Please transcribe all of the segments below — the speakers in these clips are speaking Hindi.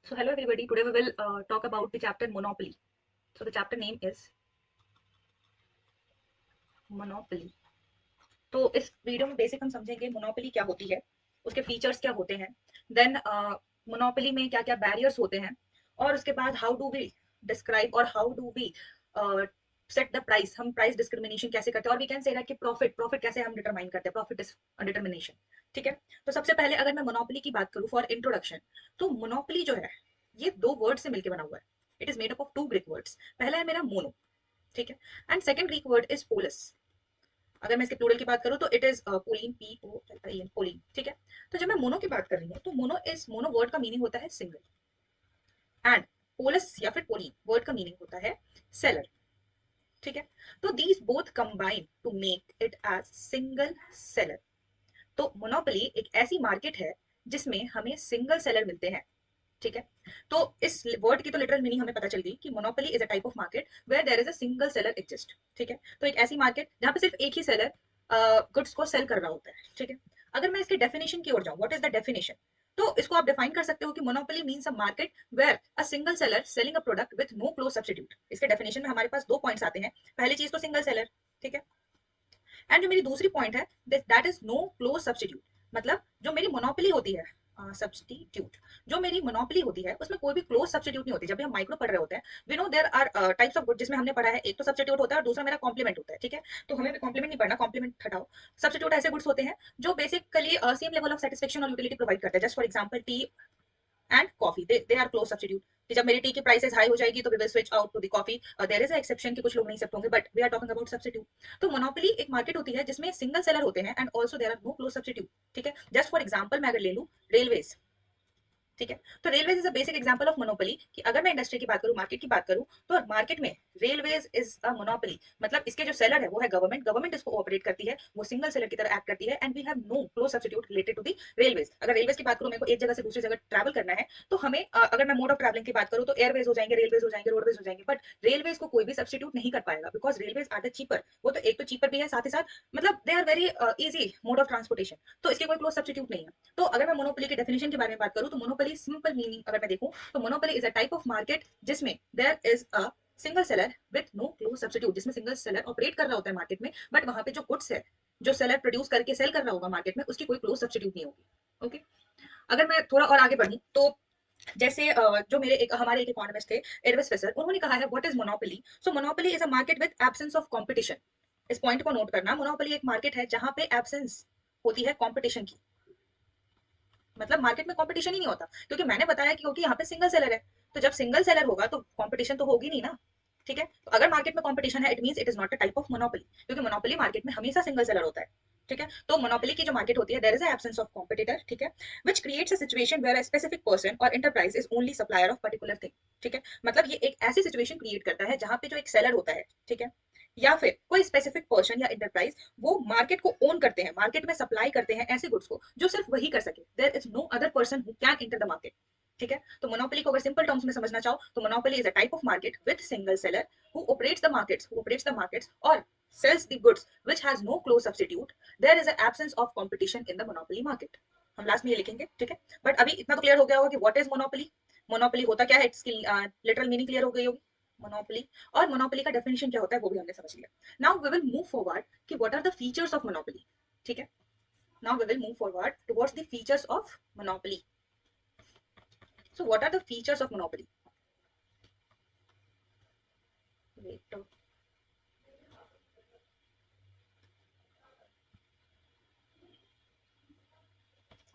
So hello everybody. Today we will talk about the chapter Monopoly. So the chapter name is Monopoly. तो इस वीडियो में बेसिक हम समझेंगे मोनोपोली क्या होती है, उसके फीचर्स क्या होते हैं, देन मोनोपोली में क्या क्या बैरियर्स होते हैं, और उसके बाद हाउ डू वी डिस्क्राइब और how do we set the price, हम प्राइस डिस्क्रिमिनेशन कैसे करते हैं, और वी कैन से दैट कि प्रॉफिट प्रॉफिट कैसे हम डिटरमाइन करते हैं, प्रॉफिट डिटर्मिनेशन। ठीक है। तो सबसे पहले अगर मैं मोनोपोली की बात करूं फॉर इंट्रोडक्शन, तो मोनोपोली जो है ये दो वर्ड से मिलकर बना हुआ है। It is made up of two Greek words. पहला है मेरा मोनो, ठीक है, and second Greek word is polis. अगर मैं इसके प्लूरल की बात करूं तो it is polin, P O L I N, polin. ठीक है। तो जब मैं मोनो की बात कर रही हूँ तो मोनो वर्ड का मीनिंग होता है सिंगल, एंड पोलिस या फिर पोलिन वर्ड का मीनिंग होता है सेलर। ठीक है। तो these both combine to make it as single seller. तो मोनोपोली एक ऐसी मार्केट है जिसमें हमें सिंगल सेलर मिलते हैं। ठीक है। तो इस वर्ड की तो लिटरल मीनिंग हमें पता चल गई कि monopoly is a type of market where there is a single seller exist. ठीक है। तो एक ऐसी मार्केट जहां पे सिर्फ एक ही सेलर गुड्स को सेल कर रहा होता है। ठीक है। अगर मैं इसके डेफिनेशन की ओर जाऊं, व्हाट इज द डेफिनेशन, तो इसको आप डिफाइन कर सकते हो कि monopoly means a market where a single seller selling a product with no close substitute. इसके डेफिनेशन में हमारे पास दो पॉइंट्स आते हैं। पहली चीज तो सिंगल सेलर, ठीक है, एंड जो मेरी दूसरी पॉइंट है that is no close substitute. मतलब जो मेरी मोनोपोली होती है, सब्स्टिट्यूट, जो मेरी मोनोपोली होती है उसमें कोई भी क्लोज सब्स्टिट्यूट नहीं होती। जब भी हम माइक्रो पढ़ रहे होते हैं, we know there are types of good, जिसमें हमने पढ़ा है एक तो सब्स्टिट्यूट होता है और दूसरा मेरा कॉम्प्लीमेंट होता है। ठीक है। तो हमें कॉम्प्लीमेंट नहीं पढ़ना, कॉम्प्लीमेंट हटाओ। सब्स्टिट्यूट ऐसे गुड्स होते हैं जो basically same level of satisfaction और यूटिलिटी प्रोवाइड करते हैं। Just for example tea and coffee, they are close substitute. कि जब मेरी टी की प्राइसेस हाई हो जाएगी तो we will switch out to the coffee. There is a exception कि कुछ लोग नहीं एक्सेप्ट होंगे, but we are talking about substitute. तो मोनोपोली एक मार्केट होती है जिसमें सिंगल सेलर होते हैं and also there are no close substitute. ठीक है। जस्ट फॉर एग्जाम्पल मैं अगर ले लूँ रेलवेज, ठीक है, तो railways is a basic example of monopoly. कि अगर मैं इंडस्ट्री की बात करूं, मार्केट की बात करूं, तो मार्केट में रेलवेज इज अ मोनोपोली। मतलब इसके जो सेलर है वो है गवर्नमेंट, गवर्नमेंट इसको ऑपरेट करती है, वो सिंगल सेलर की तरह एक्ट करती है, and we have no close substitute related to the railways. अगर रेलवेज की बात करूं, मेरे को एक जगह से दूसरी जगह ट्रैवल करना है, तो हमें अगर मैं मोड ऑफ ट्रैवलिंग की बात करूं तो एयरवेज हो जाएंगे, रेलवेज हो जाएंगे, रोडवेज हो जाएंगे, बट रेलवेज को कोई भी सब्स्टिट्यूट नहीं कर पाएगा because railways are the cheaper. वो तो एक तो चीपर भी है, साथ ही साथ मतलब they are very easy mode of transportation, तो इसके कोई क्लोज सब्स्टिट्यूट नहीं है। तो अगर मैं मोनोपोली के डेफिनेशन के बारे में बात करूं तो मोनोपोली सिंपल मीनिंग अगर मैं देखूं तो monopoly is a type of market जिसमें there is a single seller with no close substitute, जिसमें सिंगल सेलर ऑपरेट कर रहा होता है मार्केट में, बट वहां पे जो गुड्स है, जो सेलर प्रोड्यूस करके सेल कर रहा होगा मार्केट में, उसकी कोई क्लोज सब्स्टिट्यूट नहीं होगी। ओके। अगर मैं थोड़ा और आगे बढ़ूं तो जैसे जो मेरे एक हमारे एक इकोनॉमिस्ट थे, एडविस फिशर, उन्होंने कहा है what is monopoly. So monopoly is a market with absence of competition. इस पॉइंट को नोट करना, मोनोपोली एक मार्केट है जहां पे एब्सेंस होती है कंपटीशन की। मतलब मार्केट में कंपटीशन ही नहीं होता, क्योंकि मैंने बताया कि क्योंकि यहाँ पे सिंगल सेलर है, तो जब सिंगल सेलर होगा तो कंपटीशन तो होगी नहीं ना। ठीक है। तो अगर मार्केट में कंपटीशन है it means it is not a type of monopoly, क्योंकि मोनोपोली मार्केट में हमेशा सिंगल सेलर होता है। ठीक है। तो मोनोपोली की जो मार्केट होती है there is a absence of competitor. ठीक है। Which creates a situation where a specific person और enterprise is only supplier of particular thing. ठीक है। मतलब ये एक ऐसी सिचुएशन क्रिएट करता है जहां पे जो एक सेलर होता है, ठीक है, या फिर कोई स्पेसिफिक पर्सन या इंटरप्राइज, वो मार्केट को ओन करते हैं, मार्केट में सप्लाई करते हैं ऐसे गुड्स को जो सिर्फ वही कर सके। There is no other person who can enter the market. ठीक है। तो मोनोपोली को अगर सिंपल टर्म्स में समझना चाहो तो monopoly is a type of market with single seller who operates the markets और sells the goods which has no close substitute. There is an absence of competition in the monopoly market. हम लास्ट में ये लिखेंगे। ठीक है। बट अभी इतना तो क्लियर हो गया होगा कि व्हाट इज मोनोपोली, मोनोपोली होता क्या है, इसकी लिटरल मीनिंग क्लियर हो गई होगी मोनोपोली, और मोनोपोली का डेफिनेशन क्या होता है वो भी हमने समझ लिया। Now we will move forward कि what are the features of monopoly. ठीक है। Now we will move forward towards the features of monopoly. So what are the features of monopoly? Wait,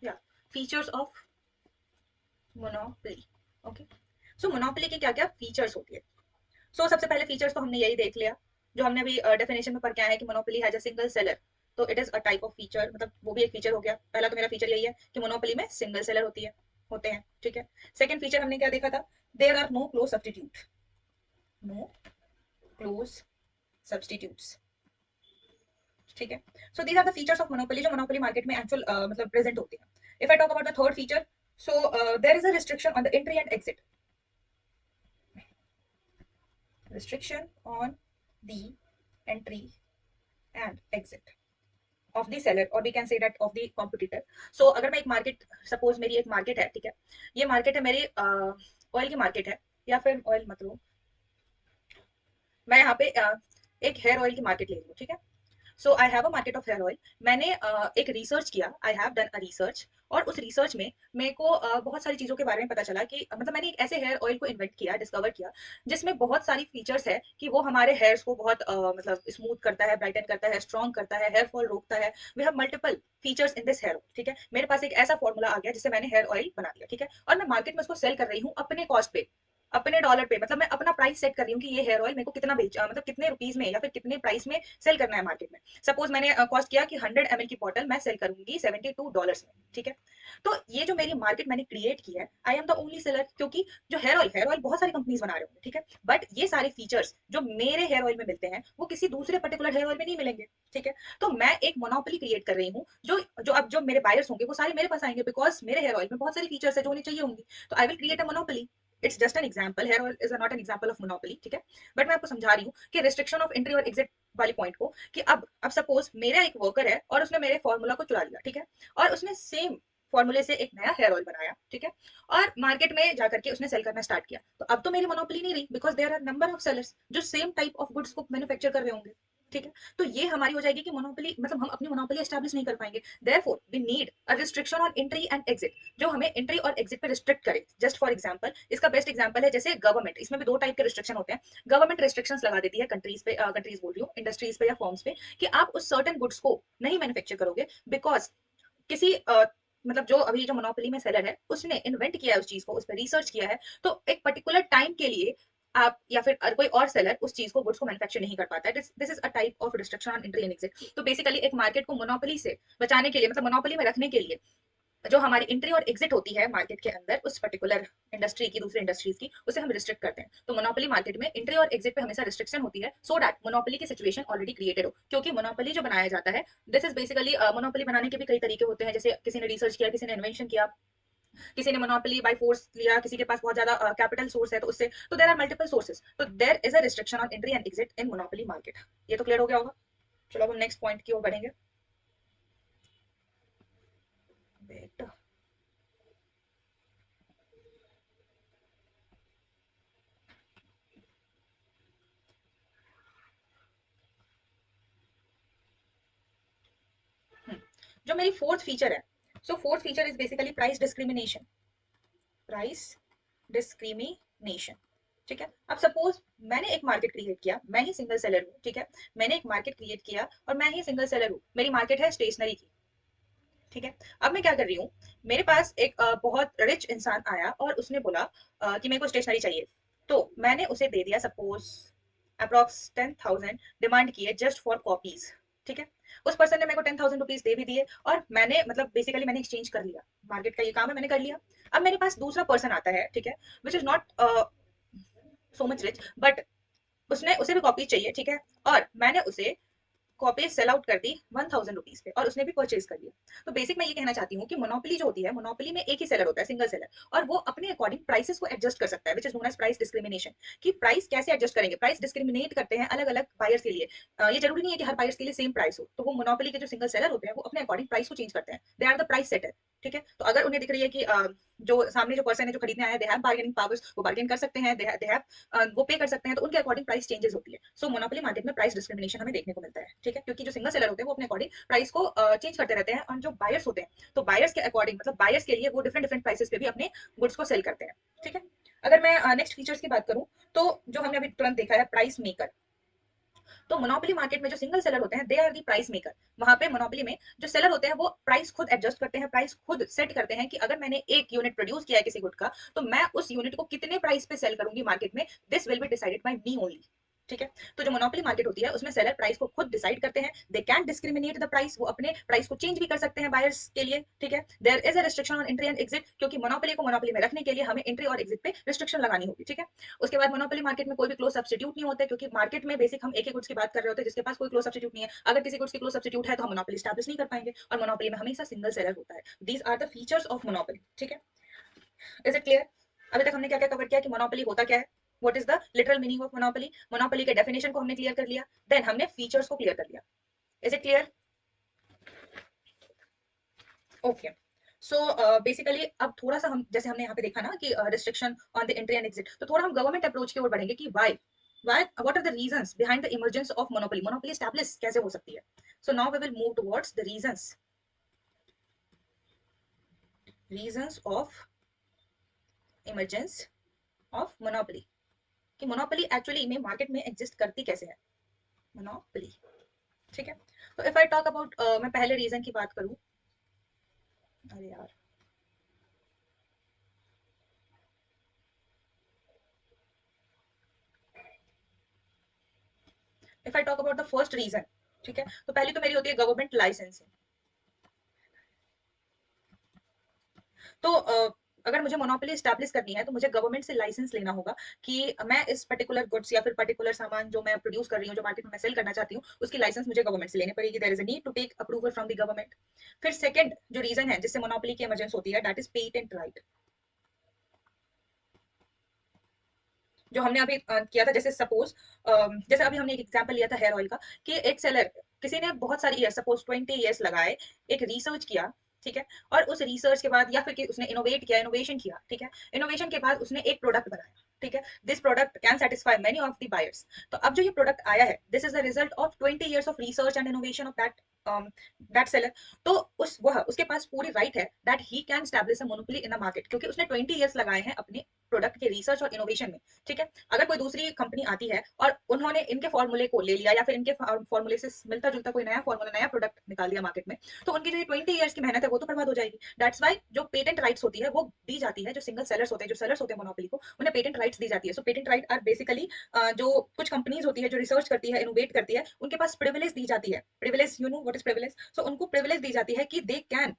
या features of monopoly. Okay. So monopoly की क्या क्या फीचर्स होती है? सो सबसे पहले फीचर्स तो हमने यही देख लिया जो हमने अभी डेफिनेशन में पढ़ के आया है कि monopoly has a single seller. तो it is a type of feature, मतलब वो भी एक फीचर हो गया। पहला तो मेरा फीचर यही है कि मोनोपोली में सिंगल सेलर होते हैं। ठीक है। सेकंड फीचर हमने क्या देखा था? There are no close substitute, no close substitutes. ठीक है। So these are the features of monopoly जो मोनोपोली मार्केट में एक्चुअल मतलब प्रेजेंट होते हैं। If I talk about the third feature, so there is a restriction on the entry and exit, restriction on the entry and exit. Of the seller और we can say that of the competitor. So अगर मैं एक मार्केट, सपोज मेरी एक मार्केट है, ठीक है, ये मार्केट है मेरी ऑयल की मार्केट है, या फिर ऑयल मतलब मैं यहाँ पे एक हेयर ऑयल की मार्केट ले रही हूँ, ठीक है। So I have a market of hair oil. मैंने एक रिसर्च किया, I have done a research, और उस रिसर्च में मेरे को बहुत सारी चीजों के बारे में पता चला कि मतलब मैंने एक ऐसे हेयर ऑयल को इन्वेंट किया, डिस्कवर किया, जिसमें बहुत सारी फीचर्स है कि वो हमारे हेयर्स को बहुत मतलब स्मूथ करता है, ब्राइटन करता है, स्ट्रॉन्ग करता है, हेयर फॉल रोकता है। We have multiple features in this hair oil, ठीक है। मेरे पास एक ऐसा फॉर्मूला आ गया जिससे मैंने हेयर ऑयल बना दिया, ठीक है, और मैं मार्केट में उसको सेल कर रही हूँ अपने कॉस्ट पे, अपने डॉलर पे, मतलब मैं अपना प्राइस सेट कर रही हूँ कि ये हेयर ऑयल मेरे को कितना बेच मतलब कितने रुपीज में या फिर कितने प्राइस में सेल करना है मार्केट में। सपोज मैंने कॉस्ट किया कि 100 ml की बॉटल मैं सेल करूंगी $72 में, ठीक है। तो ये जो मेरी मार्केट मैंने क्रिएट की है, I am the only seller, क्योंकि जो हेयर ऑयल बहुत सारी कंपनीज बना रहे होंगे, ठीक है, बट ये सारे फीचर्स जो मेरे हेयर ऑयल में मिलते हैं वो किसी दूसरे पर्टिकुलर हेयर ऑयल में नहीं मिलेंगे, ठीक है। तो मैं एक मोनोपोली क्रिएट कर रही हूँ, जो जो अब जो मेरे बायर्स होंगे वो सारे मेरे पास आएंगे, बिकॉज मेरे हेयर ऑयल में बहुत सारी फीचर्स है जो उन्हें चाहिए होंगी। तो I will create a monopoly. It's just an example, hair oil is not an example of monopoly, ठीक है। बट मैं आपको समझा रही हूँ कि रिस्ट्रिक्शन ऑफ एंट्री और एग्जिट वाली पॉइंट को, कि अब सपोज मेरा एक वर्कर है और उसने मेरे फॉर्मूला को चुरा लिया, ठीक है, और उसने सेम फॉर्मूले से एक नया हेयर ऑयल बनाया, ठीक है, और मार्केट में जाकर के उसने सेल करना स्टार्ट किया। तो अब तो मेरी मोनोपोली नहीं रही, because there are number of sellers जो सेम टाइप ऑफ गुड्स को मैन्युफैक्चर कर रहे होंगे, ठीक है। तो ये हमारी हो जाएगी कि मोनोपोली, मतलब हम अपनी मोनोपोली एस्टैब्लिश नहीं कर पाएंगे। Therefore we need a restriction on entry and exit, जो हमें एंट्री और एग्जिट पे रिस्ट्रिक्ट करे। जस्ट फॉर एग्जांपल, इसका बेस्ट एग्जांपल है जैसे गवर्नमेंट, इसमें भी दो टाइप के रिस्ट्रिक्शन होते हैं। गवर्नमेंट रिस्ट्रिक्शंस लगा देती है कंट्रीज पे, कंट्रीज बोल रही हूँ, इंडस्ट्रीज पे या फॉर्म्स पे, कि आप उस सर्टेन गुड्स को नहीं मैन्युफैक्चर करोगे, बिकॉज किसी मतलब जो अभी जो मोनोपोली में सेलर है उसने इन्वेंट किया है उस चीज को, उस पर रिसर्च किया है, तो एक पर्टिकुलर टाइम के लिए आप या फिर कोई और सेलर उस चीज को, गुड्स को मैन्युफैक्चर नहीं कर पाता है। This is a type of restriction on entry and exit. तो बेसिकली एक मार्केट को मोनोपोली से बचाने के लिए, मतलब मोनोपोली में रखने के लिए, जो हमारी एंट्री और एग्जिट होती है मार्केट के अंदर उस पर्टिकुलर इंडस्ट्री की दूसरी इंडस्ट्रीज की, उसे हम रिस्ट्रिक्ट करते हैं। तो मोनोपोली मार्केट में एंट्री और एग्जिट पे हमेशा रिस्ट्रिक्शन होती है, सो दैट मोनोपोली की सिचुएशन ऑलरेडी क्रिएटेड हो। क्योंकि मोनोपोली जो बनाया जाता है, दिस इज बेसिकली, मोनोपोली बनाने के भी कई तरीके होते हैं, जैसे किसी ने रिसर्च किया, किसी ने इन्वेंशन किया, किसी ने मोनोपोली बाय फोर्स लिया, किसी के पास बहुत ज्यादा कैपिटल सोर्स है तो उससे, तो देयर आर मल्टीपल सोर्सेज, तो there is a restriction on entry and exit in monopoly market. ये तो क्लियर हो गया होगा। चलो अब हम नेक्स्ट पॉइंट की ओर बढ़ेंगे। वेट। जो मेरी फोर्थ फीचर है, so fourth feature is basically price discrimination. Price discrimination, ठीक है। अब सपोज मैंने एक मार्केट क्रिएट किया, मैं ही सिंगल सेलर हूँ, ठीक है, मैंने एक मार्केट क्रिएट किया और मैं ही सिंगल सेलर हूँ, मेरी मार्केट है स्टेशनरी की, ठीक है। अब मैं क्या कर रही हूँ, मेरे पास एक बहुत रिच इंसान आया और उसने बोला कि मेरे को स्टेशनरी चाहिए, तो मैंने उसे दे दिया सपोज अप्रोक्स 10,000 डिमांड की है जस्ट फॉर कॉपीज, ठीक है। उस पर्सन ने मेरे को 10,000 रुपीज दे भी दिए, और मैंने मतलब बेसिकली मैंने एक्सचेंज कर लिया, मार्केट का ये काम है, मैंने कर लिया। अब मेरे पास दूसरा पर्सन आता है, ठीक है, which is not so much rich, but उसने उसे भी कॉपीज चाहिए, ठीक है, और मैंने उसे कॉपी सेल आउट कर दी 1,000 रुपीज पे, और उसने भी परचेज कर लिया। तो बेसिक मैं ये कहना चाहती हूँ कि मोनोपोली जो होती है, मोनोपोली में एक ही सेलर होता है, सिंगल सेलर, और वो अपने अकॉर्डिंग प्राइसेस को एडजस्ट कर सकता है, which is known as price discrimination. कि प्राइस कैसे एडजस्ट करेंगे, प्राइस डिस्क्रिमिनेट करते हैं अलग अलग बायर्स के लिए। ये जरूरी नहीं है कि हर बायर्स के लिए सेम प्राइस हो, तो वो मोनोपोली के जो सिंगल सेलर होते हैं वो अपने अकॉर्डिंग प्राइस को चेंज करते हैं, they are the price setter, ठीक है। तो अगर उन्हें दिख रही है कि जो सामने जो पर्सन है जो खरीदने आया है, दे हैव बार्गेनिंग पावर्स, वो बार्गेन कर सकते हैं, दे हैव वो पे कर सकते हैं, तो उनके अकॉर्डिंग प्राइस चेंजेस होती है। सो मोनोपोली मार्केट में प्राइस डिस्क्रिमिनेशन हमें देखने को मिलता है, ठीक है, क्योंकि जो सिंगल सेलर होते हैं वो अपने अकॉर्डिंग प्राइस को चेंज करते रहते हैं, और जो बायर्स होते हैं तो बायर्स के अकॉर्डिंग, मतलब बायर्स के लिए वो डिफरेंट डिफरेंट प्राइसेस पे भी अपने गुड्स को सेल करते हैं, ठीक है। अगर मैं नेक्स्ट फीचर्स की बात करूं, तो जो हमने अभी तुरंत देखा है प्राइस मेकर, तो मोनोपोली मार्केट में जो सिंगल सेलर होते हैं they are the price maker. वहां पे मोनोपोली में जो सेलर होते हैं वो प्राइस खुद एडजस्ट करते हैं, प्राइस खुद सेट करते हैं कि अगर मैंने एक यूनिट प्रोड्यूस किया है किसी गुड का, तो मैं उस यूनिट को कितने प्राइस पे सेल करूंगी मार्केट में, this will be decided by me only, ठीक है। तो जो मोनोपोली मार्केट होती है उसमें सेलर प्राइस को खुद डिसाइड करते हैं, they can discriminate the price, वो अपने प्राइस को चेंज भी कर सकते हैं बायर्स के लिए, ठीक है। There is a restriction on entry and exit, क्योंकि मोनोपोली को मोनोपोली में रखने के लिए हमें एंट्री और एग्जिट पे रिस्ट्रिक्शन लगानी होगी, ठीक है। उसके बाद मोनोपोली मार्केट में कोई भी क्लोज सब्स्टिट्यूट नहीं होते, क्योंकि मार्केट में बेसिक हम एक ही गुड्स की बात कर रहे होते हैं जिसके पास कोई क्लोज सब्स्टिट्यूट नहीं है। अगर किसी गुड्स की क्लोज सब्स्टिट्यूट है तो हम मोनोपोली स्टैब्लिश नहीं कर पाएंगे, और मोनोपोली में हमेशा सिंगल सेलर होता है। These are the features of monopoly, ठीक है। Is it clear? अभी तक हमने क्या क्या कवर किया कि मोनोपोली होता क्या है, what is the literal meaning of monopoly, monopoly के डेफिनेशन को हमने क्लियर कर लिया, देन हमने फीचर्स को क्लियर कर लिया। Is it clear? Okay, so basically अब थोड़ा सा हम, जैसे हमने यहाँ पे देखा ना कि restriction on the entry and exit, तो थोड़ा हम गवर्नमेंट अप्रोच की ओर बढ़ेंगे कि why what are the reasons behind the emergence of monopoly, monopoly establish कैसे हो सकती है. So now we will move towards the reasons of emergence of monopoly, कि मोनोपोली एक्चुअली में मार्केट में एग्जिस्ट करती कैसे है, मोनोपोली. ठीक है, तो इफ आई टॉक अबाउट, मैं पहले रीजन की बात करूं, अरे यार, if I talk about the first reason, ठीक है, तो पहली तो मेरी होती है गवर्नमेंट लाइसेंसिंग. तो अगर मुझे मोनोपोली स्टैब्लिश करनी है तो मुझे गवर्नमेंट से लाइसेंस लेना होगा कि मैं इस पर्टिकुलर गुड्स या फिर पर्टिकुलर सामान जो मैं प्रोड्यूस कर रही हूँ, जो मार्केट में मैं सेल करना चाहती हूँ, उसकी लाइसेंस मुझे गवर्नमेंट से लेनी पड़ेगी. There is a need to take approval from the government. फिर सेकंड जो रीजन है जिससे मोनोपोली की इमरजेंस होती है, दैट इज पेटेंट राइट. जो हमने अभी किया था, जैसे सपोज, जैसे अभी हमने एक एग्जांपल लिया था हेयर ऑयल का, कि एक सेलर, किसी ने बहुत सारी ईयर, सपोज 20 ईयर्स लगाए, एक रिसर्च किया, ठीक है, और उस रिसर्च के बाद या फिर कि उसने इनोवेट किया, इनोवेशन किया, ठीक है, इनोवेशन के बाद उसने एक प्रोडक्ट बनाया, ठीक है, this product can satisfy many of the buyers. तो अब जो ये प्रोडक्ट आया है, this is the result of 20 years of research and innovation of that seller. तो उसके पास पूरी राइट है that he can establish a monopoly in the market, क्योंकि उसने 20 ईयर्स लगाए हैं अपने प्रोडक्ट के रिसर्च और इनोवेशन में. ठीक है, अगर कोई दूसरी कंपनी आती है और उन्होंने इनके फॉर्मूले को ले लिया या फिर इनके फॉर्मूले से मिलता जुलता कोई नया फॉर्मूला, नया प्रोडक्ट निकाल दिया मार्केट में, तो उनकी जो 20 ईयर्स की मेहनत है वो तो बर्बाद हो जाएगी. दैट्स वाई जो पेटेंट राइट्स होती है वो दी जाती है, जो सिंगल सेलर्स होते हैं, जो सेलर्स होते हैं मोनोपोली को, उन्हें पेटेंट राइट्स दी जाती है. सो पेटेंट राइट आर बेसिकली, जो कुछ कंपनीज होती है जो रिसर्च करती है, इनोवेट करती है, उनके पास प्रिविलेज दी जाती है. Privilege, you know what is privilege? So उनको प्रिविलेज दी जाती है कि they can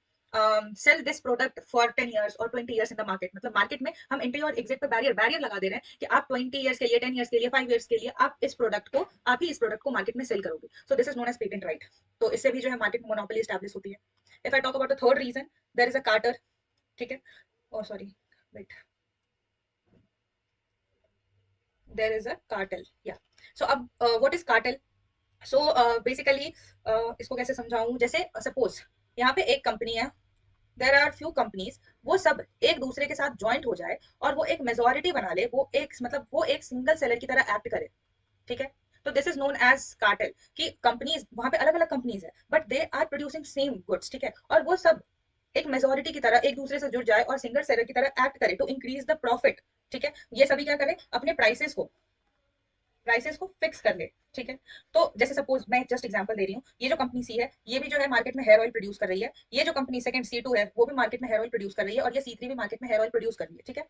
sell this product for 10 years और 20 ईयर्स इन द मार्केट. मतलब मार्केट में हम एंट्री और एग्जिट पे बैरियर लगा दे रहे हैं कि आप 20 ईयर्स के लिए, 10 ईयर्स के लिए, 5 ईयर्स के लिए आप इस प्रोडक्ट को, आप ही इस प्रोडक्ट को मार्केट में सेल करोगे. So this is known as patent right. तो इससे भी जो है मार्केट में मोनोपोली स्टैब्लिश होती है. If I talk about the third reason, there is a carter. ठीक है, oh sorry, wait, there is a cartel, yeah. So अब what is cartel? So basically इसको कैसे समझाऊं, जैसे सपोज यहाँ पे एक कंपनी है, देर आर फ्यू कंपनीज, वो सब एक दूसरे के साथ ज्वाइंट हो जाए और वो एक मेजोरिटी बना ले, वो एक, मतलब वो एक सिंगल सेलर की तरह एक्ट करे. ठीक है, तो this is known as cartel, कि कंपनीज वहां पे अलग अलग कंपनीज है but they are producing same goods. ठीक है, और वो सब एक मेजोरिटी की तरह एक दूसरे से जुड़ जाए और सिंगल सेलर की तरह एक्ट करे टू इंक्रीज द प्रॉफिट. ठीक है, ये सभी क्या करें, अपने प्राइसेस को फिक्स कर ले. ठीक है, तो जैसे सपोज मैं जस्ट एग्जांपल दे रही हूँ, ये जो कंपनी सी है, ये भी जो है मार्केट में हेयर ऑयल प्रोड्यूस कर रही है. ये जो कंपनी सेकंड C2 है, वो भी मार्केट में हेयर ऑयल प्रोड्यूस कर रही है, और ये C3 भी मार्केट में हेयर ऑयल प्रोड्यूस कर रही है. ठीक है,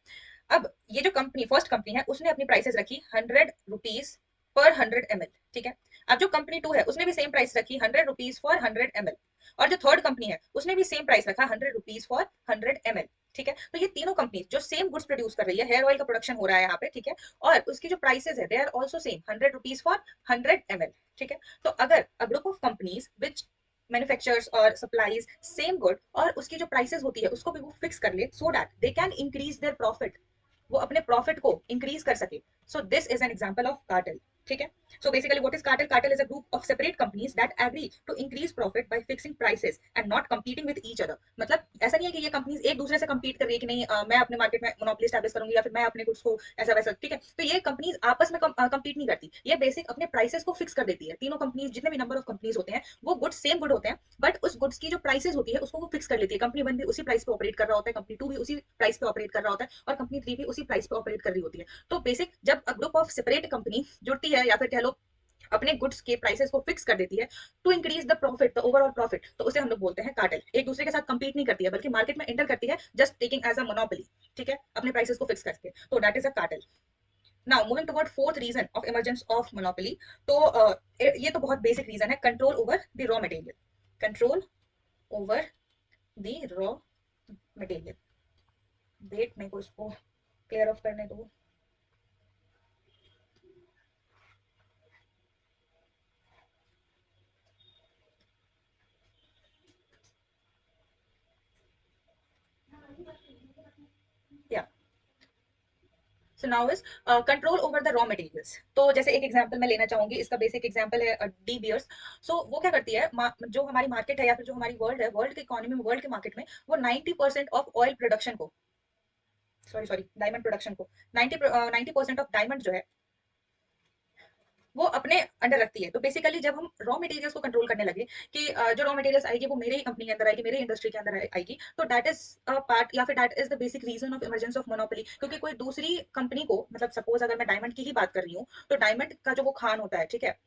अब ये जो कंपनी, फर्स्ट कंपनी है, उसने अपनी प्राइसेस रखी 100 रुपीज पर 100 ml. ठीक है, अब जो कंपनी 2 है, उसने भी सेम प्राइस रखी 100 रुपीज फॉर 100 ml. और जो थर्ड कंपनी है, उसने भी सेम प्राइस रखा 100 रुपीज फॉर 100 ml. ठीक है, तो ये तीनों कंपनी जो सेम गुड्स प्रोड्यूस कर रही है, हेयर ऑयल का प्रोडक्शन हो रहा है यहाँ पे. ठीक है, और उसकी जो प्राइसेस है, they are also same 100 rupees for 100 ml. ठीक है, तो अगर a group of companies which manufactures और सप्लाईज सेम गुड, और उसकी जो प्राइसेस होती है उसको भी वो फिक्स कर ले, so that they can increase their profit, वो अपने प्रॉफिट को इंक्रीज कर सके. So this is an example of cartel. ठीक है, so basically what is cartel? Cartel is a group of separate companies that agree to increase profit by fixing prices and not competing with each other. मतलब ऐसा नहीं है कि ये कंपनीज एक दूसरे से compete कर रही है कि नहीं, मैं अपने मार्केट में मोनोपोली स्टैब्लिश करूंगी या फिर मैं अपने गुड्स को ऐसा वैसा. ठीक है, तो ये कंपनीज आपस में compete नहीं करती, ये बेसिक अपने प्राइसेस को फिक्स कर देती है. तीनों कंपनीज, जितने भी नंबर ऑफ कंपनीज होते हैं, वो गुड्स सेम गुड होते हैं, बट उस गुड्स की जो प्राइसेस होती है उसको वो फिक्स कर लेती है. कंपनी 1 भी उसी प्राइस पे ऑपरेट कर रहा होता है, कंपनी 2 भी उसी प्राइस पे ऑपरेट कर रहा होता है, और कंपनी 3 भी उसी प्राइस पे ऑपरेट कर रही होती है. तो बेसिक जब अ ग्रुप ऑफ सेपरेट कंपनी जुड़ती है या फिर कह लो अपने गुड्स के प्राइसेस को फिक्स कर देती है to increase the profit, the overall profit, तो उसे हम लोग बोलते हैं कार्टेल. एक दूसरे के साथ कंपीट नहीं करती है बल्कि मार्केट में एंटर करती है just taking as a monopoly. ठीक है, अपने प्राइसेस को फिक्स करके, तो that is a cartel. Now moving toward fourth reason of emergence of monopoly. तो ये तो बहुत बेसिक रीजन है, control over the raw material. Control over the raw material. Wait, मेरे को इसको क्लियर ऑफ करने दो. Yeah, so now is control over the raw materials. तो जैसे एक एग्जांपल मैं लेना चाहूंगी, इसका बेसिक एग्जांपल है डी बियर्स। सो वो क्या करती है, जो हमारी मार्केट है या फिर जो हमारी वर्ल्ड है, वर्ल्ड के इकोनॉमी में, वर्ल्ड के मार्केट में वो 90% ऑफ ऑयल प्रोडक्शन को, सॉरी सॉरी डायमंड प्रोडक्शन को, 90% ऑफ डायमंड जो है वो अपने अंडर रखती है। तो बेसिकली जब हम रॉ मटेरियल्स को कंट्रोल करने लगे कि जो रॉ मटेरियल्स आएगी वो मेरे ही कंपनी के अंदर आएगी, मेरे इंडस्ट्री के अंदर आएगी, तो दैट इज अ पार्ट या फिर that is the basic reason of emergence of monopoly. क्योंकि कोई दूसरी कंपनी को, मतलब सपोज अगर मैं डायमंड की ही बात कर रही हूँ, तो डायमंड का जो वो खान होता है, ठीक है,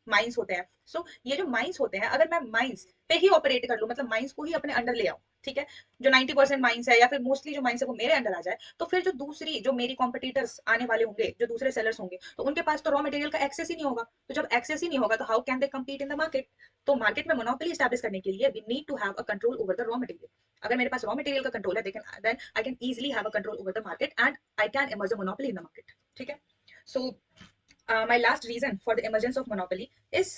माइंस होते हैं। सो ये जो माइंस होते हैं, अगर मैं माइंस पे ही ऑपरेट कर लूँ, मतलब माइंस को ही अपने अंडर ले आऊँ, ठीक है, जो 90% माइंस है या फिर मोस्टली जो माइंस है वो मेरे अंडर आ जाए, तो फिर जो दूसरी, जो मेरी कॉम्पिटिटर्स आने वाले होंगे, जो दूसरे सेलर्स होंगे, तो उनके पास तो रॉ मटेरियल का एक्सेस ही नहीं होगा। तो जब एक्सेस ही नहीं होगा तो how can they compete in the market. तो मार्केट में मोनोपोली स्टैब्लिश करने के लिए we need to have a control over the raw material. अगर मेरे पास रॉ मटेरियल का कंट्रोल है, then I can easily have a control over the market and I can emerge a monopoly in the market, ठीक है। सो my last reason for the emergence of monopoly is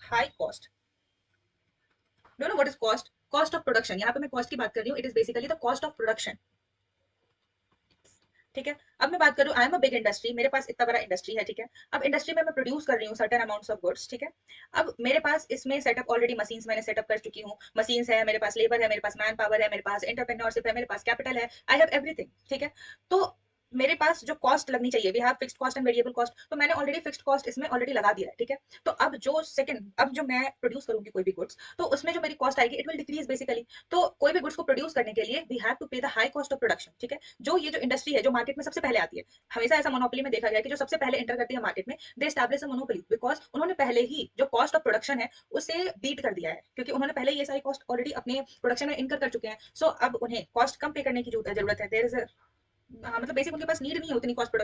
high cost. Do you know what is cost? Cost of production. यहाँ पे मैं cost की बात कर रही हूँ. It is basically the cost of production. ठीक है, अब मैं बात करूँ, I am a big industry, मेरे पास इतना बड़ा इंडस्ट्री है, ठीक है। अब इंडस्ट्री में मैं प्रोड्यूस कर रही हूँ सर्टेन अमाउंट्स ऑफ गुड्स, ठीक है। अब मेरे पास इसमें सेटअप ऑलरेडी मशीन्स मैंने सेटअप कर चुकी हूँ, मशीन्स है, मेरे पास लेबर है, मेरे पास मैन पावर है, मेरे पास एंटरप्रेन्योरशिप है, मेरे पास कैपिटल है, आई हैव एवरीथिंग, ठीक है। तो मेरे पास जो कॉस्ट लगनी चाहिए, we have fixed cost and variable cost, तो मैंने ऑलरेडी फिक्स्ड कॉस्ट इसमें ऑलरेडी लगा दिया है, ठीक है। तो अब जो मैं प्रोड्यूस करूंगी कोई भी गुड्स, तो उसमें जो मेरी कॉस्ट आएगी, इट विल डिक्रीज बेसिकली। तो कोई भी गुड्स को प्रोड्यूस करने के लिए वी हैव टू पे the high cost of production, ठीक है। जो ये जो इंडस्ट्री है, जो मार्केट में सबसे पहले आती है, हमेशा ऐसा मोनोपोली में देखा गया कि जो सबसे पहले एंटर करती है मार्केट में, दे एस्टैब्लिश अ मोनोपोली बिकॉज उन्होंने पहले ही जो कॉस्ट ऑफ प्रोडक्शन है उसे बीट कर दिया है, क्योंकि उन्होंने पहले ये सारी कॉस्ट ऑलरेडी अपने प्रोडक्शन में इनकर कर चुके हैं। सो अब उन्हें कॉस्ट कम पे करने की जरूरत है। देयर इज हाँ, मतलब बेसिक उनके पास नीड नहीं है उतनी कॉस्ट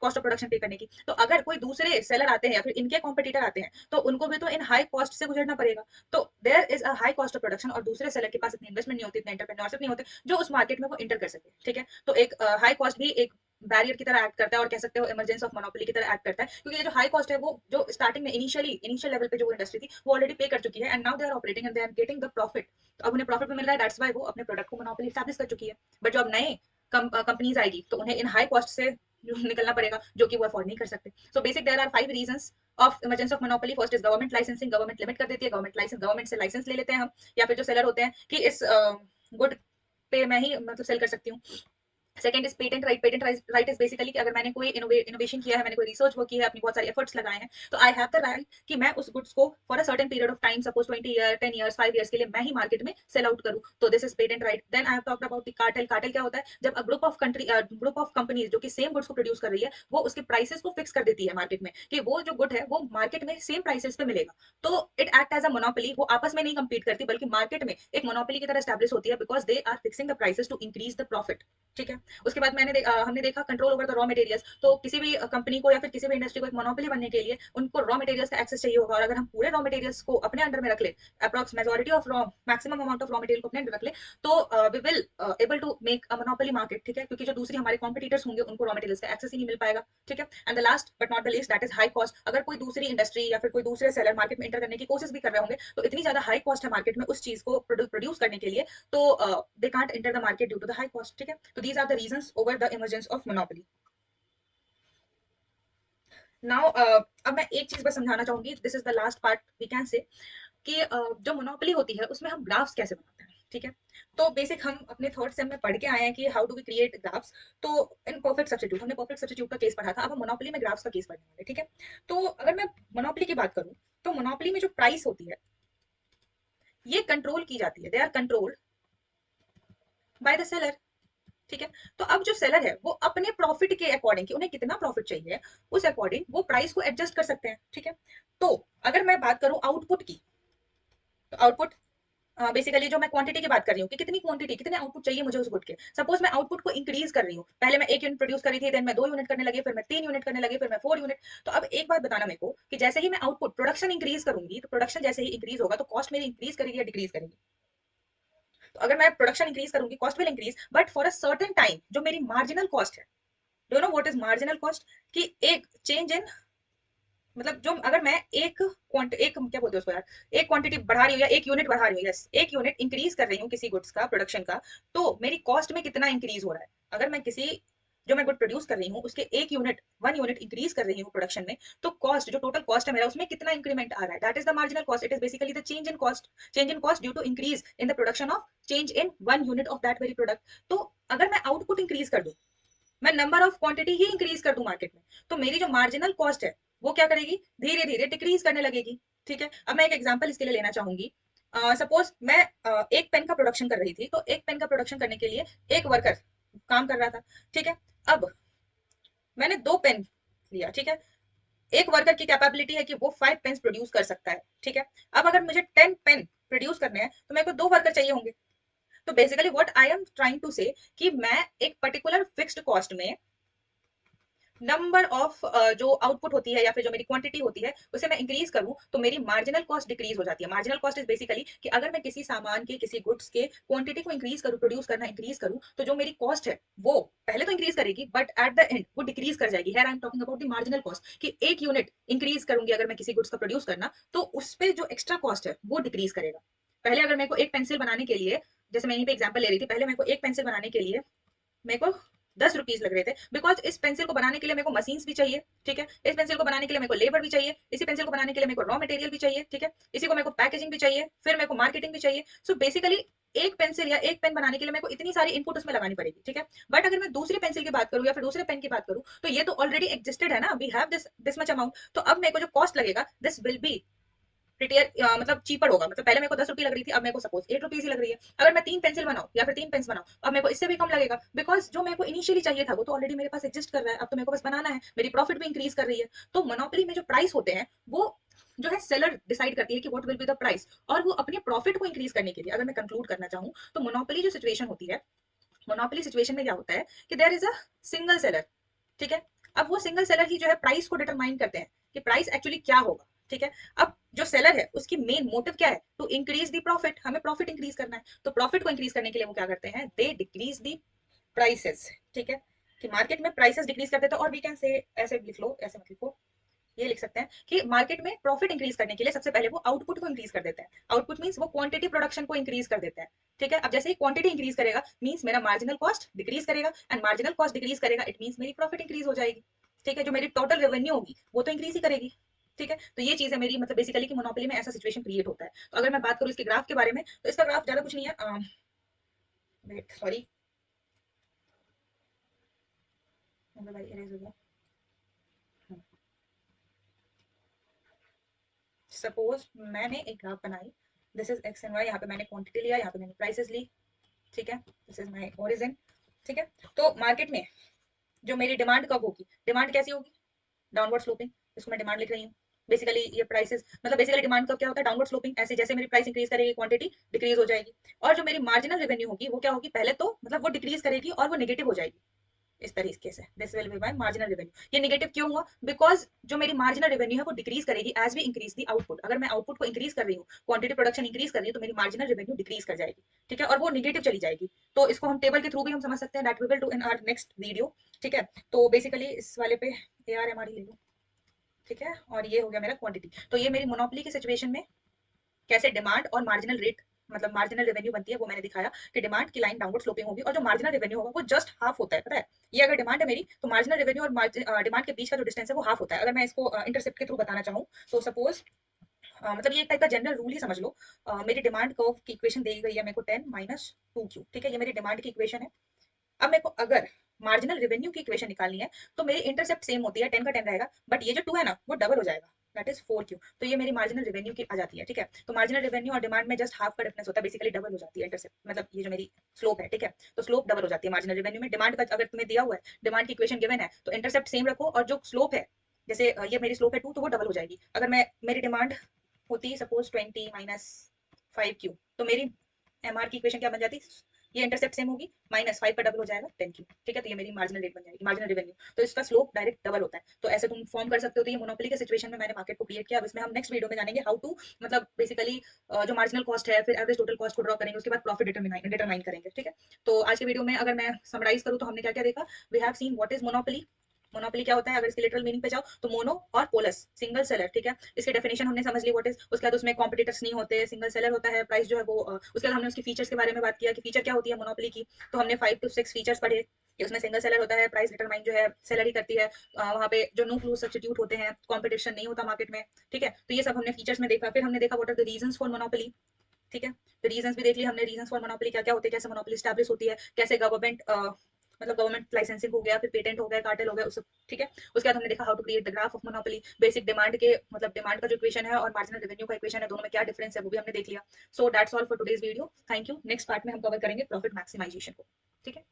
ऑफ प्रोडक्शन पे करने की। तो अगर कोई दूसरे सेलर आते हैं या फिर इनके कॉम्पिटिटर आते हैं, तो उनको भी तो इन हाई कॉस्ट से गुजरना पड़ेगा। तो there is a high cost of production, और दूसरे सेलर के पास इतनी इन्वेस्टमेंट नहीं होती, इतना एंटरप्रेन्योरशिप नहीं होते जो उस मार्केट में वो इंटर कर सके, ठीक है। तो एक हाई कॉस्ट भी एक बैरियर की तरह एक्ट करता है, और कह सकते हो इमरजेंस ऑफ मोनोपोली की तरह एक्ट करता है, क्योंकि ये जो हाई कॉस्ट है वो जो स्टार्टिंग में इनिशियल लेवल पे जो इंडस्ट्री थी वो ऑलरेडी पे कर चुकी है, and now they are operating and they are getting the profit. तो अब उन्हें प्रॉफिट में मिल रहा है, दैट्स व्हाई वो अपने प्रोडक्ट को मोनोपोली एस्टैब्लिश कर चुकी है। बट जो अब नए कंपनीज आएगी, तो उन्हें इन हाई कॉस्ट से निकलना पड़ेगा, जो कि वो अफोर्ड नहीं कर सकते। So basic there are 5 reasons of emergence of monopoly. First is government licensing, government limit कर देती है, गवर्नमेंट लाइसेंस, गवर्नमेंट से लाइसेंस ले लेते हैं हम, या फिर जो सेलर होते हैं कि इस गुड पे मैं ही मतलब सेल कर सकती हूँ। Second is patent right. Patent right is basically कि अगर मैंने कोई इनोवेशन किया है, मैंने कोई रिसर्च वर्क की है, अपनी बहुत सारी एफर्ट्स लगाए हैं, तो आई हैव द राइट कि मैं उस गुड्स को for a certain period of time, suppose 20 year, 10 years, 5 years के लिए मैं ही मार्केट में सेल आउट करूं। तो this is patent right. Then I have talked about the cartel. Cartel क्या होता है? जब ग्रुप ऑफ कंपनीज जो कि सेम गुड्स को प्रोड्यूस कर रही है, वो उसके प्राइसेस को फिक्स कर देती है मार्केट में, कि वो जो गुड है वो मार्केट में सेम प्राइसेस पे मिलेगा। तो it act as a monopoly. वो आपस में नहीं कंपीट करती, बल्कि मार्केट में एक मोनोपोली की तरह स्टैब्लिश होती है, because they are fixing the prices to increase the profit, ठीक है। उसके बाद हमने देखा control over the raw materials. तो किसी भी कंपनी को या फिर किसी भी इंडस्ट्री को एक मोनोपोली बनने के लिए उनको रॉ मटेरियल्स का एक्सेस चाहिए होगा, और अगर हम पूरे रॉ मटेरियल्स को अपने अंडर में रख ले, approx majority of raw maximum amount of raw material को अपने अंडर रख ले, तो we will able to make a monopoly market, ठीक है। क्योंकि जो दूसरी हमारे कॉम्पिटिटर्स होंगे उनको रॉ मटेरियल्स का एक्सेस ही नहीं मिल पाएगा, ठीक है। And the last but not the least, that is high cost. अगर कोई दूसरी इंडस्ट्री या फिर कोई दूसरे सेलर मार्केट में इंटर करने की कोशिश भी कर रहे होंगे, तो इतनी ज्यादा हाई कॉस्ट है मार्केट में उस चीज को प्रोड्यूस करने के लिए, तो they can't enter the market due to the high cost, ठीक है। तो these are the reasons over the emergence of monopoly. Now अब मैं एक चीज बस समझाना चाहूंगी, this is the last part we can say, कि जो मोनोपोली होती है उसमें हम ग्राफ्स कैसे बनाते हैं, ठीक है। तो बेसिक हम अपने थर्ड सेम में पढ़ के आए हैं कि how do we create graphs. तो इन परफेक्ट सब्स्टिट्यूट हमने परफेक्ट सब्स्टिट्यूट का केस पढ़ा था, अब हम मोनोपोली में ग्राफ्स का केस पढ़ने वाले, ठीक है। तो अगर मैं मोनोपोली की बात करूं, तो मोनोपोली में जो प्राइस होती है ये कंट्रोल की जाती है, they are controlled by the seller, ठीक है। तो अब जो सेलर है वो अपने प्रॉफिट के अकॉर्डिंग, कि उन्हें कितना प्रॉफिट चाहिए, उस अकॉर्डिंग वो प्राइस को एडजस्ट कर सकते हैं, ठीक है। तो अगर मैं बात करूं आउटपुट की, तो आउटपुट बेसिकली जो मैं क्वांटिटी की बात कर रही हूँ कि कितनी क्वांटिटी, कितने आउटपुट चाहिए मुझे उस गुड के। सपोज मैं आउटपुट को इंक्रीज कर रही हूँ, पहले मैं 1 यूनिट प्रोड्यूस करी थी, देन मैं 2 यूनिट करने लगी, फिर मैं 3 यूनिट करने लगी, फिर मैं 4 यूनिट। तो अब एक बात बताना मेरे को कि जैसे ही मैं आउटपुट प्रोडक्शन इंक्रीज करूंगी, तो प्रोडक्शन जैसे ही इंक्रीज होगा, तो कॉस्ट मेरी इंक्रीज करेगी या डिक्रीज करेगी? तो अगर मैं प्रोडक्शन इंक्रीज करूंगी, cost will increase, but for a certain time जो मेरी मार्जिनल कॉस्ट है, do no what is marginal cost? कि एक चेंज इन, मतलब जो अगर मैं एक क्या बोलते हैं उसको यार, एक क्वांटिटी बढ़ा रही हूँ या एक यूनिट बढ़ा रही हूँ, यस, एक यूनिट इंक्रीज कर रही हूँ किसी गुड्स का प्रोडक्शन का, तो मेरी कॉस्ट में कितना इंक्रीज हो रहा है। अगर मैं किसी जो मैं गुड प्रोड्यूस कर रही हूँ उसके 1 यूनिट इंक्रीज कर रही हूँ प्रोडक्शन में, तो कॉस्ट जो टोटल कॉस्ट है मेरा उसमें कितना इंक्रीमेंट आ रहा है, that is the marginal cost. It is basically the change in cost due to increase in the production of change in 1 unit of that very product. तो अगर मैं आउटपुट इंक्रीज कर दूं, मैं नंबर ऑफ क्वांटिटी ही इंक्रीज कर दूं मार्केट में, तो मेरी जो मार्जिनल कॉस्ट है वो क्या करेगी, धीरे धीरे डिक्रीज करने लगेगी। ठीक है, अब मैं एक एग्जांपल इसके लिए लेना चाहूंगी। सपोज मैं एक पेन का प्रोडक्शन कर रही थी, तो एक पेन का प्रोडक्शन करने के लिए एक वर्कर काम कर रहा था। ठीक है, अब मैंने 2 पेन लिया। ठीक है, एक वर्कर की कैपेबिलिटी है कि वो 5 पेन्स प्रोड्यूस कर सकता है। ठीक है, अब अगर मुझे 10 पेन प्रोड्यूस करने हैं तो मेरे को 2 वर्कर चाहिए होंगे। तो basically what I am trying to say कि मैं एक पर्टिकुलर फिक्स्ड कॉस्ट में नंबर ऑफ जो आउटपुट होती है या फिर जो मेरी क्वांटिटी होती है उसे मैं इंक्रीज करूं तो मेरी मार्जिनल कॉस्ट डिक्रीज हो जाती है। मार्जिनल कॉस्ट इज बेसिकली कि अगर मैं किसी सामान के किसी गुड्स के क्वांटिटी को इंक्रीज करूं, प्रोड्यूस करना इंक्रीज करूं, तो जो मेरी कॉस्ट है वो पहले तो इंक्रीज करेगी बट एट द एंड वो डिक्रीज कर जाएगी। Here I am talking about the marginal cost कि 1 यूनिट इंक्रीज करूंगी अगर मैं किसी गुड्स का प्रोड्यूस करना, तो उस पर जो एक्स्ट्रा कॉस्ट है वो डिक्रीज करेगा। पहले अगर मेरे को एक पेंसिल बनाने के लिए, जैसे मैं यहीं पे एग्जाम्पल ले रही थी, पहले मेरे को एक पेंसिल बनाने के लिए मेरे को 10 रुपीज लग रहे थे, बिकॉज इस पेंसिल को बनाने के लिए मेरे को मशीन्स भी चाहिए। ठीक है, इस पेंसिल को बनाने के लिए मेरे को लेबर भी चाहिए, इसी पेंसिल को बनाने के लिए मेरे को रॉ मटेरियल भी चाहिए। ठीक है, इसी को मेरे को पैकेजिंग भी चाहिए, फिर मेरे को मार्केटिंग भी चाहिए। सो बेसिकली एक पेंसिल या एक पेन बनाने के लिए मेरे को इतनी सारी इनपुट उसमें लगानी पड़ेगी। ठीक है, बट अगर मैं दूसरी पेंसिल की बात करूं या फिर दूसरे पेन की बात करूं, तो ये तो ऑलरेडी एग्जिस्टेड है ना, we have this much amount. तो अब मेरे को जो कॉस्ट लगेगा दिस विल बी प्रिटियर मतलब चीपर होगा। मतलब पहले मेरे को 10 रुपये लग रही थी, अब मेरे को सपोज 8 रुपीज ही लग रही है। अगर मैं 3 पेंसिल बनाऊं या फिर 3 पेन्स बनाऊं, अब मेरे को इससे भी कम लगेगा, बिकॉज जो मेरे को इनिशियली चाहिए था वो तो ऑलरेडी मेरे पास एग्जिस्ट कर रहा है। अब तो मेरे को बस बनाना है, मेरी प्रॉफिट भी इंक्रीज कर रही है। तो मोनोपोली में जो प्राइस होते हैं वो जो है सेलर डिसाइड करती है कि what will be the price, और वो अपने प्रॉफिट को इंक्रीज करने के लिए, अगर मैं कंक्लूड करना चाहूँ तो मोनोपोली जो सिचुएशन होती है, मोनोपोली सिचुएशन में क्या होता है कि there is a single seller. ठीक है, अब वो सिंगल सेलर ही जो है प्राइस को डिटरमाइन करते हैं कि प्राइस एक्चुअली क्या होगा। ठीक है, अब जो सेलर है उसकी मेन मोटिव क्या है, टू इंक्रीज द प्रॉफिट, हमें प्रॉफिट इंक्रीज करना है। तो प्रॉफिट को इंक्रीज करने के लिए वो क्या करते हैं, दे डिक्रीज द प्राइसेस। ठीक है, कि मार्केट में प्राइसेस डिक्रीज कर देते हैं, और वी कैन से ऐसे लिख लो, ऐसे मत लिखो, ये लिख सकते हैं कि मार्केट में प्रॉफिट इंक्रीज करने के लिए सबसे पहले वो आउटपुट को इंक्रीज कर देते हैं। आउटपुट मींस वो क्वांटिटी प्रोडक्शन को इंक्रीज कर देते हैं। ठीक है, अब जैसे ही क्वांटिटी इंक्रीज करेगा मींस मेरा मार्जिनल कॉस्ट डिक्रीज करेगा, एंड मार्जिनल कॉस्ट डिक्रीज करेगा इट मींस मेरी प्रॉफिट इंक्रीज हो जाएगी। ठीक है, जो मेरी टोटल रेवेन्यू होगी वो तो इंक्रीज ही करेगी। ठीक है, तो ये चीज है मेरी, मतलब बेसिकली कि मोनोपोली में ऐसा सिचुएशन क्रिएट होता है। तो अगर मैं बात करूँ इसके ग्राफ के बारे में, तो इसका ग्राफ ज्यादा कुछ नहीं है, वेट सॉरी, सपोज मैंने एक ग्राफ बनाई, this is X and Y, यहाँ पे मैंने क्वांटिटी लिया, यहाँ पे मैंने प्राइसेस ली। ठीक है, दिस इज माय ओरिजिन। ठीक है, तो मार्केट में जो मेरी डिमांड कब होगी, डिमांड कैसी होगी, डाउनवर्ड स्लोपिंग, इसको मैं डिमांड लिख रही हूँ। बेसिकली ये प्राइसेस, मतलब बेसिकली डिमांड का क्या होता है, डाउनवर्ड स्लोपिंग। ऐसे जैसे मेरी प्राइस इंक्रीज करेगी क्वांटिटी डिक्रीज हो जाएगी। और जो मेरी मार्जिनल रेवेन्यू होगी वो क्या होगी, पहले तो मतलब वो डिक्रीज करेगी और वो नेगेटिव हो जाएगी इस तरीके से, this will be my marginal revenue. ये नेगेटिव क्यों हुआ, बिकॉज जो मेरी मार्जिनल रेवेन्यू है वो डिक्रीज करेगी as we increase the output. अगर मैं आउटपुट को इंक्रीज कर रही हूँ, क्वांटिटी प्रोडक्शन इंक्रीज कर रही हूँ, तो मेरी मार्जिनल रेवेन्यू डिक्रीज कर जाएगी। ठीक है, और वो नेगेटिव चली जाएगी। तो इसको हम टेबल के थ्रू भी हम समझ सकते हैं, that we will do in our next video. ठीक है, तो बेसिकली इस वाले पे ARMR ले लो। ठीक है, और ये हो गया मेरा क्वांटिटी। तो ये मेरी मोनोपोली की सिचुएशन में कैसे डिमांड और मार्जिनल रेट, मतलब मार्जिनल रेवेन्यू बनती है, वो मैंने दिखाया कि डिमांड की लाइन डाउनवर्ड स्लोपिंग होगी और जो मार्जिनल रेवेन्यू होगा वो जस्ट हाफ होता है। पता है, ये अगर डिमांड है मेरी तो मार्जिनल रेवेन्यू और डिमांड के बीच का जो डिस्टेंस है वो हाफ होता है। अगर मैं इसको इंटरसेप्ट के थ्रू बताना चाहूँ तो सपोज मतलब ये एक टाइप का जनरल रूल ही समझ लो। मेरी डिमांड कर्व की इक्वेशन दी गई है मेरे को 10 - 2Q। ठीक है, ये मेरी डिमांड की इक्वेशन है। अब मेरे को अगर मार्जिनल रेवेन्यू की इक्वेशन निकालनी है तो मेरी इंटरसेप्ट सेम होती है, 10 का 10 रहेगा, बट ये जो 2 है ना वो डबल हो जाएगा, दैट इज 4Q। तो ये मेरी मार्जिनल रेवेन्यू की आ जाती है। ठीक है, तो मार्जिनल रेवेन्यू और डिमांड में जस्ट हाफ का डिफरेंस होता है, बेसिकली डबल हो जाती है इंटरसेप्ट, मतलब ये जो मेरी स्लोप है। ठीक है, तो स्लोप डबल हो जाती है मार्जिनल रेवेन्यू में। डिमांड का अगर तुम्हें दिया हुआ है, डिमांड की इक्वेशन गिवन है, तो इंटरसेप्ट सेम रखो और जो स्लोप है, जैसे ये मेरी स्लोप है 2 तो वो डबल हो जाएगी। अगर मैं मेरी डिमांड होती है सपोज 20 - 5Q, तो मेरी MR की इक्वेशन क्या बन जाती, ये इंटरसेप्ट सेम होगी, -5 का डबल हो जाएगा 10Q। ठीक है, तो ये मेरी मार्जिनल रेट बन जाएगी, मार्जिनल रेवेन्यू। तो इसका स्लोप डायरेक्ट डबल होता है। तो ऐसे तुम फॉर्म कर सकते हो। तो ये मोनोपोली के सिचुएशन में मैंने मार्केट को क्रिएट किया। अब इसमें हम नेक्स्ट वीडियो में जानेंगे हाउ टू, मतलब बेसिकली जो मार्जिनल कॉस्ट है, फिर एवरेज टोटल कॉस्ट को ड्रॉ करेंगे, उसके बाद प्रॉफिट डिटरमाइन करेंगे। ठीक है, तो आज के वीडियो में अगर मैं समराइज करूँ तो हमने क्या क्या देखा, we have seen what is monopoly. Monopoly क्या होता है, अगर इसके लिटरल मीनिंग पे जाओ तो मोनो और पोलस, सिंगल सेलर। ठीक है, इसकी डेफिनेशन हमने समझ ली व्हाट इज। उसके बाद उसमें कॉम्पिटिटर्स नहीं होते, सिंगल सेलर होता है, प्राइस जो है वो उसके बाद हमने उसकी फीचर्स के बारे में बात किया कि फीचर क्या होती है मोनोपोली की। तो हमने 5 to 6 फीचर्स पढ़े। कि उसमें सिंगल सेलर होता है, प्राइस डिटरमाइन जो है सेलर ही करती है, वहाँ पे जो नो फ्लो सब्स्टिट्यूट होते हैं, कंपटीशन नहीं होता मार्केट में, ठीक है। तो ये सब हमने फीचर्स में देखा। फिर हमने देखा what are the reasons for monopoly, ठीक है। तो रीजंस भी देख लिया हमने, रीजंस फॉर मोनोपोली क्या क्या होते हैं, कैसे मोनोपोली स्टैब्लिश होती है, कैसे गवर्नमेंट मतलब गवर्नमेंट लाइसेंसिंग हो गया, फिर पेटेंट हो गया, कार्टेल हो गया, उस ठीक है। उसके बाद हमने देखा how to create the graph of monopoly, basic demand के मतलब डिमांड का जो इक्वेशन है और मार्जिनल रेवेन्यू का इक्वेशन है, दोनों में क्या डिफरेंस है वो भी हमने देख लिया। So that's all for today's video, thank you. Next part में हम कवर करेंगे प्रॉफिट मैक्सिमाइजेशन को, ठीक है।